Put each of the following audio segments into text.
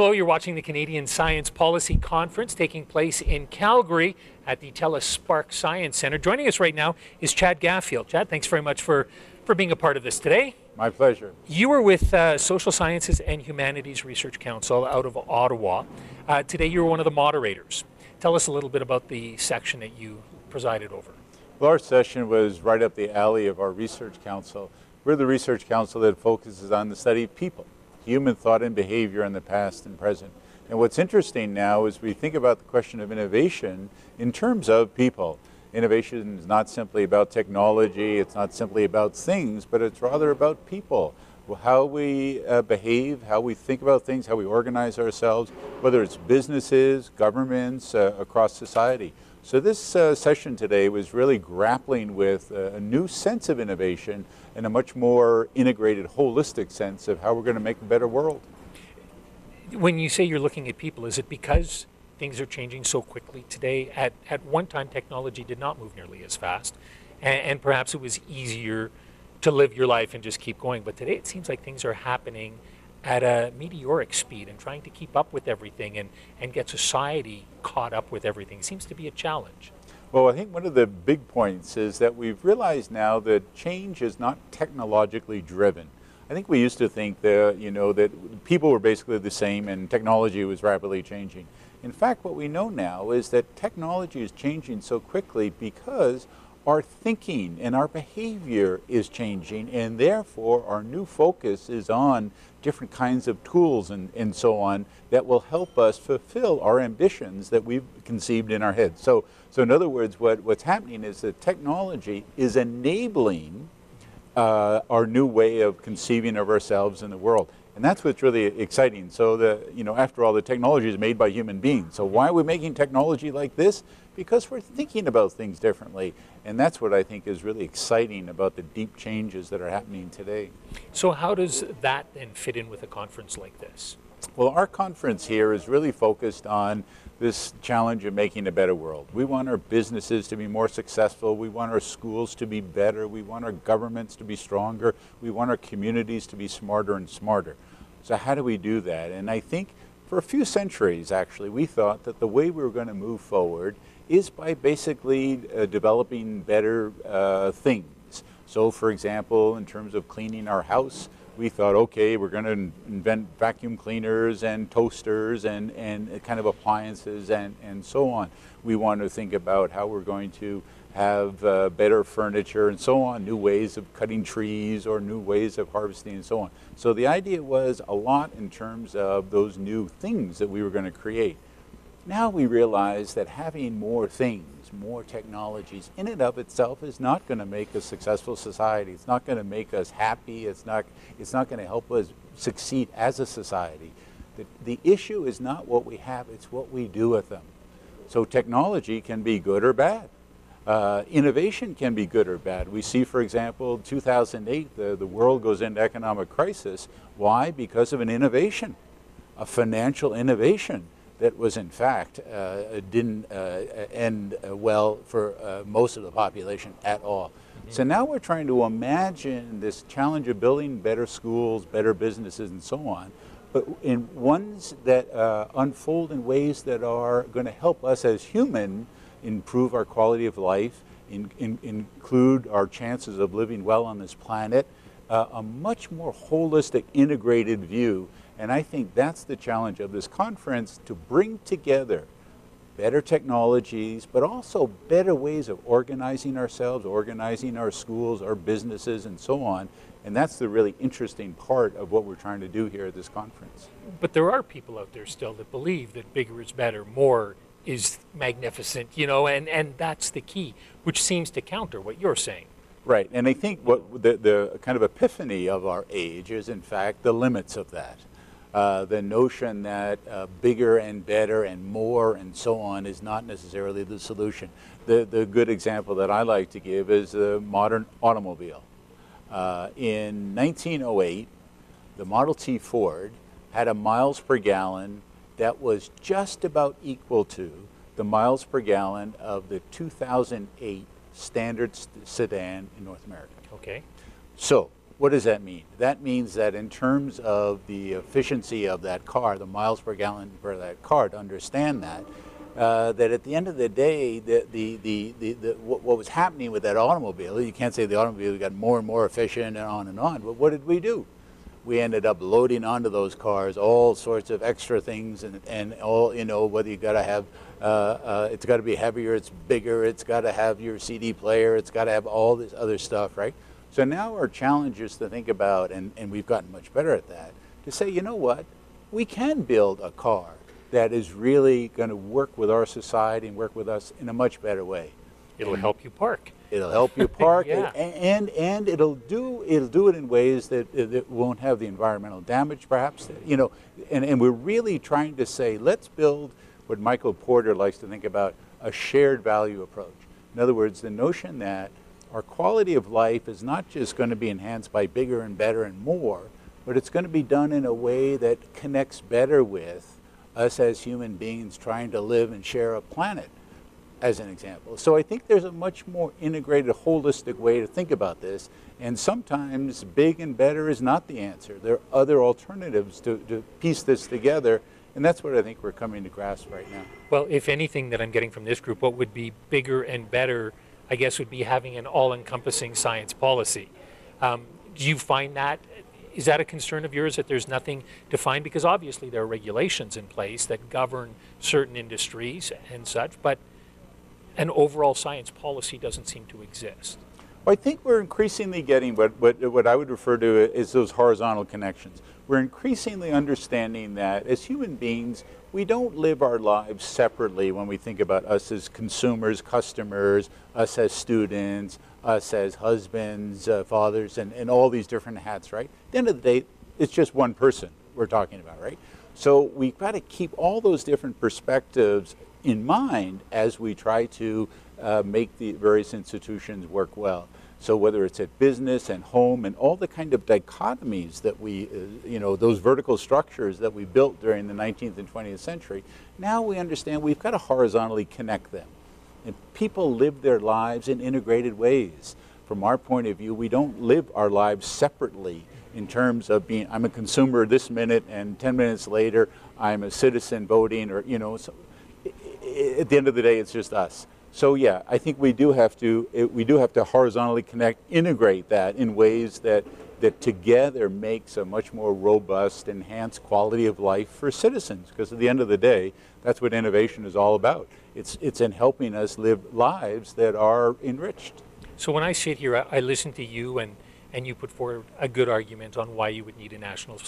Hello, you're watching the Canadian Science Policy Conference taking place in Calgary at the TELUS Spark Science Centre. Joining us right now is Chad Gaffield. Chad, thanks very much for being a part of this today. My pleasure. You were with Social Sciences and Humanities Research Council out of Ottawa. Today you were one of the moderators. Tell us a little bit about the section that you presided over. Well, our session was right up the alley of our research council. We're the research council that focuses on the study of people, human thought and behavior in the past and present. And what's interesting now is we think about the question of innovation in terms of people. Innovation is not simply about technology, it's not simply about things, but it's rather about people. How we behave, how we think about things, how we organize ourselves, whether it's businesses, governments, across society. So this session today was really grappling with a new sense of innovation and a much more integrated, holistic sense of how we're going to make a better world. When you say you're looking at people, is it because things are changing so quickly today? At one time, technology did not move nearly as fast, and perhaps it was easier to live your life and just keep going. But today it seems like things are happening at a meteoric speed, and trying to keep up with everything and get society caught up with everything seems to be a challenge. Well, I think one of the big points is that we've realized now that change is not technologically driven. I think we used to think that, that people were basically the same and technology was rapidly changing. In fact, what we know now is that technology is changing so quickly because our thinking and our behavior is changing, and therefore our new focus is on different kinds of tools and so on that will help us fulfill our ambitions that we've conceived in our heads. So in other words, what's happening is that technology is enabling our new way of conceiving of ourselves in the world. And that's what's really exciting. So after all, the technology is made by human beings. So why are we making technology like this? Because we're thinking about things differently. And that's what I think is really exciting about the deep changes that are happening today. So how does that then fit in with a conference like this? Well, our conference here is really focused on this challenge of making a better world. We want our businesses to be more successful. We want our schools to be better. We want our governments to be stronger. We want our communities to be smarter and smarter. So how do we do that? And I think for a few centuries, actually, we thought that the way we were going to move forward is by basically developing better things. So, for example, in terms of cleaning our house, we thought, okay, we're going to invent vacuum cleaners and toasters and kind of appliances and so on. We want to think about how we're going to have better furniture and so on, new ways of cutting trees or new ways of harvesting and so on. So the idea was a lot in terms of those new things that we were going to create. Now we realize that having more things, more technologies in and of itself is not going to make a successful society. It's not going to make us happy. It's not going to help us succeed as a society. The issue is not what we have, it's what we do with them. So technology can be good or bad. Innovation can be good or bad. We see, for example, 2008, the world goes into economic crisis. Why? Because of an innovation, a financial innovation that was, in fact, didn't end well for most of the population at all. Mm-hmm. So now we're trying to imagine this challenge of building better schools, better businesses, and so on, but in ones that unfold in ways that are going to help us as human improve our quality of life, include our chances of living well on this planet, a much more holistic, integrated view. And I think that's the challenge of this conference, to bring together better technologies, but also better ways of organizing ourselves, organizing our schools, our businesses, and so on. And that's the really interesting part of what we're trying to do here at this conference. But there are people out there still that believe that bigger is better, more is magnificent, and that's the key, which seems to counter what you're saying. Right, and I think what the kind of epiphany of our age is, in fact, the limits of that. The notion that bigger and better and more and so on is not necessarily the solution. The good example that I like to give is the modern automobile. In 1908, the Model T Ford had a miles per gallon that was just about equal to the miles per gallon of the 2008 standard sedan in North America. Okay. So What does that mean? That means that in terms of the efficiency of that car, the miles per gallon for that car, to understand that, that at the end of the day, what was happening with that automobile, you can't say the automobile got more and more efficient and on, but what did we do? We ended up loading onto those cars all sorts of extra things and all, you know, whether you got to have, it's got to be heavier, it's bigger, it's got to have your CD player, it's got to have all this other stuff, right? So now our challenge is to think about, and we've gotten much better at that, to say, you know what, we can build a car that is really going to work with our society and work with us in a much better way. It'll help you park. It'll help you park, Yeah. and it'll do it in ways that won't have the environmental damage, perhaps. You know, and we're really trying to say, let's build what Michael Porter likes to think about, a shared value approach. In other words, the notion that our quality of life is not just going to be enhanced by bigger and better and more, but it's going to be done in a way that connects better with us as human beings trying to live and share a planet, as an example. So I think there's a much more integrated, holistic way to think about this, and sometimes big and better is not the answer. There are other alternatives to piece this together, and that's what I think we're coming to grasp right now. Well, if anything that I'm getting from this group, what would be bigger and better, I guess, would be having an all-encompassing science policy. Do you find that, is that a concern of yours, that there's nothing defined? Because obviously there are regulations in place that govern certain industries and such, but an overall science policy doesn't seem to exist. Well, I think we're increasingly getting what I would refer to as those horizontal connections. We're increasingly understanding that as human beings, we don't live our lives separately when we think about us as consumers, customers, us as students, us as husbands, fathers, and all these different hats, right? At the end of the day, it's just one person we're talking about, right? So we've got to keep all those different perspectives in mind as we try to make the various institutions work well. So whether it's at business and home and all the kind of dichotomies that we, you know, those vertical structures that we built during the 19th and 20th century, now we understand we've got to horizontally connect them. And people live their lives in integrated ways. From our point of view, we don't live our lives separately in terms of being, I'm a consumer this minute and 10 minutes later, I'm a citizen voting, or, you know, so at the end of the day, it's just us. So yeah, I think we do have to horizontally connect, integrate that in ways that together makes a much more robust, enhanced quality of life for citizens. Because at the end of the day, that's what innovation is all about. It's in helping us live lives that are enriched. So when I sit here, I listen to you, and you put forward a good argument on why you would need a national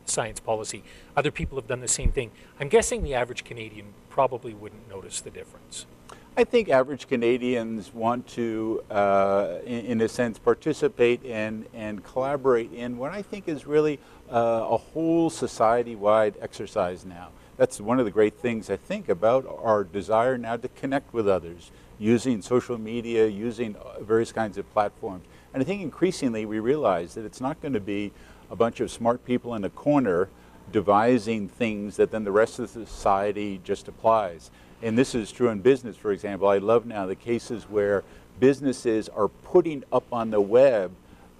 science policy. Other people have done the same thing. I'm guessing the average Canadian probably wouldn't notice the difference. I think average Canadians want to, in a sense, participate in and collaborate in what I think is really a whole society-wide exercise now. That's one of the great things, I think, about our desire now to connect with others, using social media, using various kinds of platforms. And I think increasingly we realize that it's not going to be a bunch of smart people in a corner devising things that then the rest of the society just applies. And this is true in business, for example. I love now the cases where businesses are putting up on the web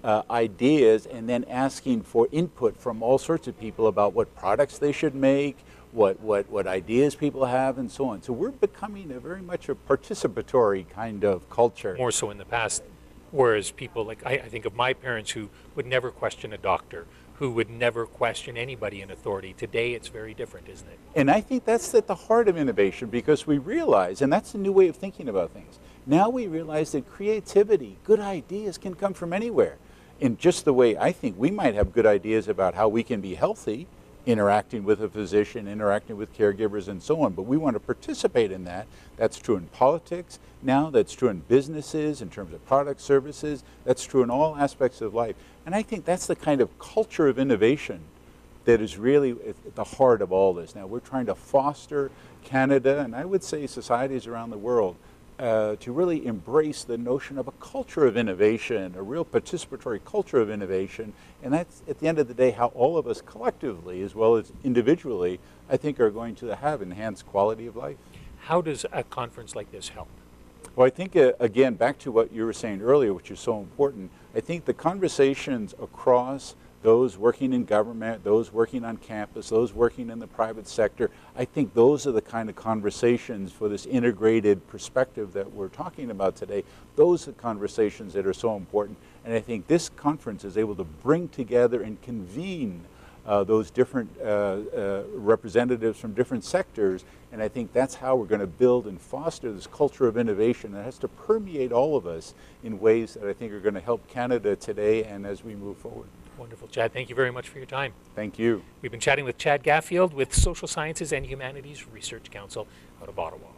ideas and then asking for input from all sorts of people about what products they should make, what ideas people have, and so on. So we're becoming a very much a participatory kind of culture. More so in the past, whereas people, like I think of my parents who would never question a doctor, who would never question anybody in authority. Today it's very different, isn't it? And I think that's at the heart of innovation, because we realize, and that's a new way of thinking about things, now we realize that creativity, good ideas can come from anywhere. In just the way I think we might have good ideas about how we can be healthy, interacting with a physician, interacting with caregivers, and so on, but we want to participate in that. That's true in politics now, that's true in businesses, in terms of product services, that's true in all aspects of life. And I think that's the kind of culture of innovation that is really at the heart of all this. Now, we're trying to foster Canada, and I would say societies around the world, to really embrace the notion of a culture of innovation, a real participatory culture of innovation. And that's, at the end of the day, how all of us collectively, as well as individually, I think are going to have enhanced quality of life. How does a conference like this help? Well, I think, again, back to what you were saying earlier, which is so important, I think the conversations across those working in government, those working on campus, those working in the private sector, I think those are the kind of conversations for this integrated perspective that we're talking about today. Those are conversations that are so important. And I think this conference is able to bring together and convene those different representatives from different sectors, and I think that's how we're going to build and foster this culture of innovation that has to permeate all of us in ways that I think are going to help Canada today and as we move forward. Wonderful, Chad. Thank you very much for your time. Thank you. We've been chatting with Chad Gaffield with Social Sciences and Humanities Research Council out of Ottawa.